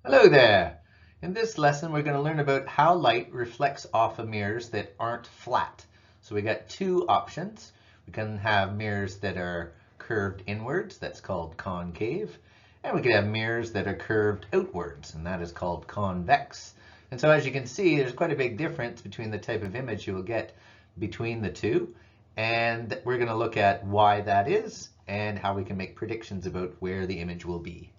Hello there! In this lesson we're going to learn about how light reflects off of mirrors that aren't flat. So we got two options. We can have mirrors that are curved inwards, that's called concave, and we can have mirrors that are curved outwards, and that is called convex. And so as you can see, there's quite a big difference between the type of image you will get between the two, and we're going to look at why that is and how we can make predictions about where the image will be.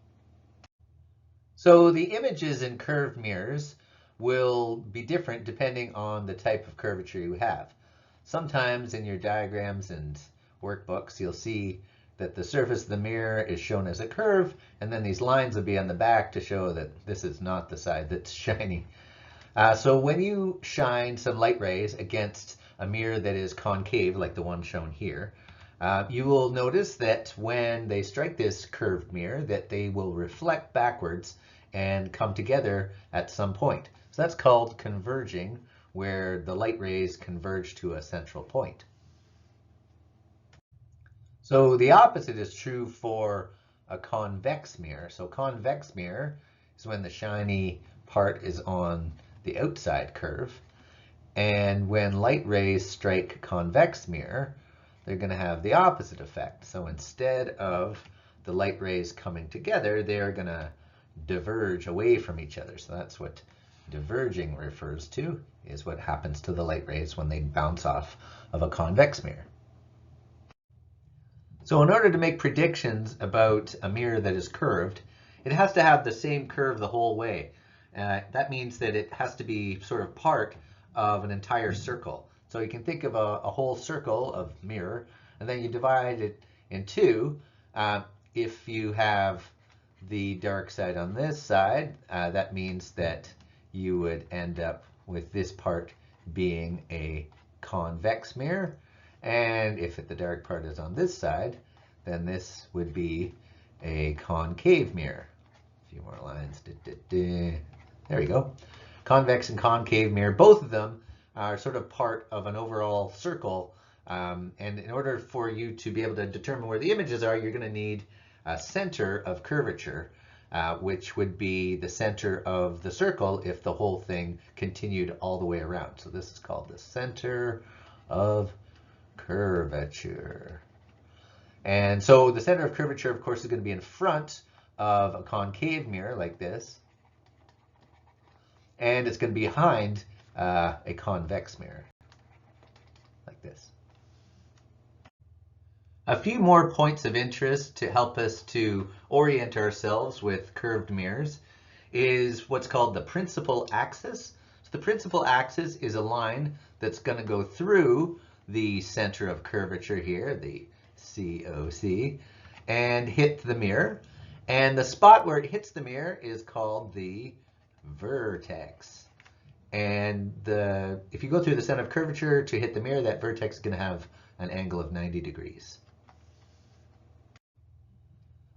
So the images in curved mirrors will be different depending on the type of curvature you have. Sometimes in your diagrams and workbooks, you'll see that the surface of the mirror is shown as a curve, and then these lines will be on the back to show that this is not the side that's shiny. So when you shine some light rays against a mirror that is concave, like the one shown here, you will notice that when they strike this curved mirror, that they will reflect backwards and come together at some point. So that's called converging, where the light rays converge to a central point. So the opposite is true for a convex mirror. So convex mirror is when the shiny part is on the outside curve. And when light rays strike convex mirror, they're going to have the opposite effect. So instead of the light rays coming together, they're going to diverge away from each other. So that's what diverging refers to, is what happens to the light rays when they bounce off of a convex mirror. So in order to make predictions about a mirror that is curved, it has to have the same curve the whole way. That means that it has to be sort of part of an entire circle. So you can think of a whole circle of mirror, and then you divide it in two. If you have the dark side on this side, that means that you would end up with this part being a convex mirror. And if the dark part is on this side, then this would be a concave mirror. A few more lines. There we go. Convex and concave mirror, both of them are sort of part of an overall circle. And in order for you to be able to determine where the images are, you're going to need a center of curvature, which would be the center of the circle if the whole thing continued all the way around. So this is called the center of curvature. And so the center of curvature, of course, is going to be in front of a concave mirror like this. And it's going to be behind a convex mirror like this. A few more points of interest to help us to orient ourselves with curved mirrors is what's called the principal axis. So the principal axis is a line that's going to go through the center of curvature here, the COC, and hit the mirror. And the spot where it hits the mirror is called the vertex. And if you go through the center of curvature to hit the mirror, that vertex is going to have an angle of 90 degrees.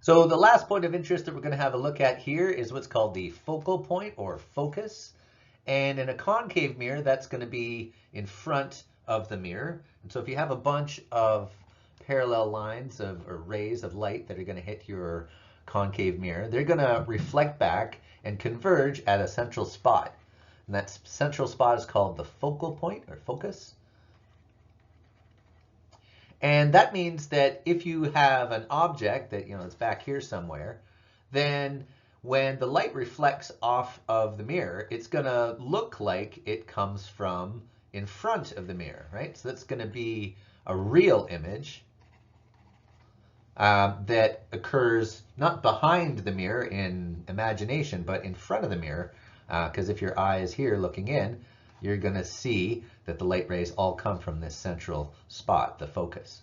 So the last point of interest that we're going to have a look at here is what's called the focal point or focus. And in a concave mirror, that's going to be in front of the mirror. And so if you have a bunch of parallel lines or rays of light that are going to hit your concave mirror, they're going to reflect back and converge at a central spot. And that central spot is called the focal point or focus. And that means that if you have an object that, is back here somewhere, then when the light reflects off of the mirror, it's going to look like it comes from in front of the mirror, right? So that's going to be a real image that occurs not behind the mirror in imagination, but in front of the mirror. Because if your eye is here looking in, you're going to see that the light rays all come from this central spot, the focus.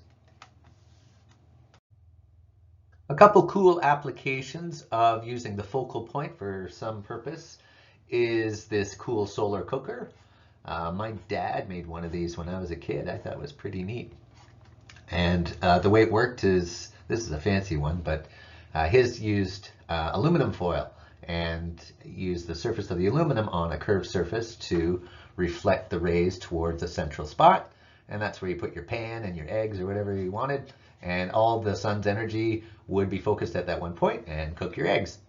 A couple cool applications of using the focal point for some purpose is this cool solar cooker. My dad made one of these when I was a kid. I thought it was pretty neat. And the way it worked is, this is a fancy one, but his used aluminum foil and used the surface of the aluminum on a curved surface to reflect the rays towards a central spot. And that's where you put your pan and your eggs or whatever you wanted. And all the sun's energy would be focused at that one point and cook your eggs.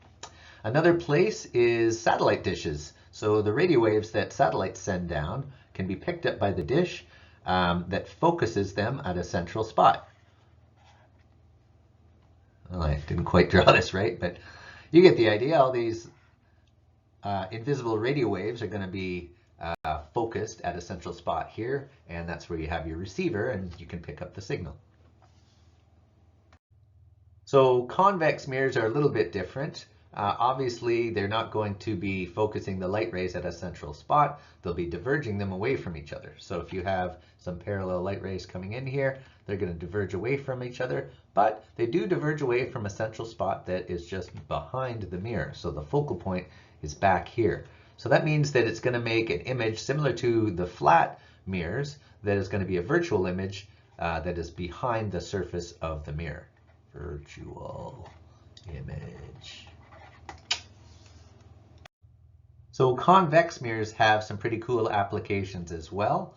Another place is satellite dishes. So the radio waves that satellites send down can be picked up by the dish that focuses them at a central spot. Well, I didn't quite draw this right, but you get the idea. All these invisible radio waves are going to be focused at a central spot here, and that's where you have your receiver and you can pick up the signal. So convex mirrors are a little bit different. Obviously, they're not going to be focusing the light rays at a central spot. They'll be diverging them away from each other. So if you have some parallel light rays coming in here, they're going to diverge away from each other, but they do diverge away from a central spot that is just behind the mirror. So the focal point is back here. So that means that it's going to make an image similar to the flat mirrors that is going to be a virtual image that is behind the surface of the mirror. Virtual image. So convex mirrors have some pretty cool applications as well.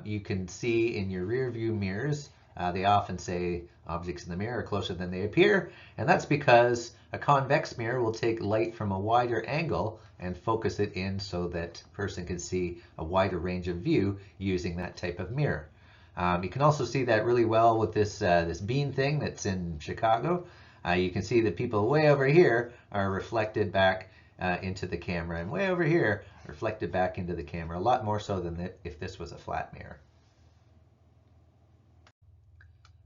You can see in your rear view mirrors, they often say objects in the mirror are closer than they appear, and that's because a convex mirror will take light from a wider angle and focus it in so that a person can see a wider range of view using that type of mirror. You can also see that really well with this, this bean thing that's in Chicago. You can see that people way over here are reflected back into the camera, and way over here reflected back into the camera, a lot more so than if this was a flat mirror.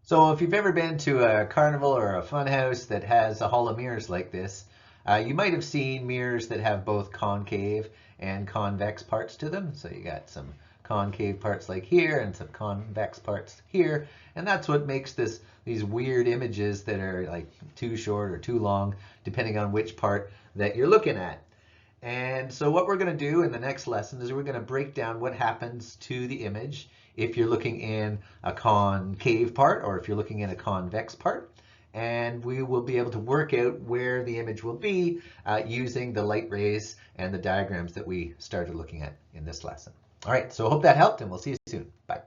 So if you've ever been to a carnival or a fun house that has a hall of mirrors like this, you might have seen mirrors that have both concave and convex parts to them. So you got some concave parts like here and some convex parts here, and that's what makes these weird images that are like too short or too long depending on which part that you're looking at. And so what we're going to do in the next lesson is we're going to break down what happens to the image if you're looking in a concave part or if you're looking in a convex part. And we will be able to work out where the image will be using the light rays and the diagrams that we started looking at in this lesson. All right, so I hope that helped, and we'll see you soon. Bye.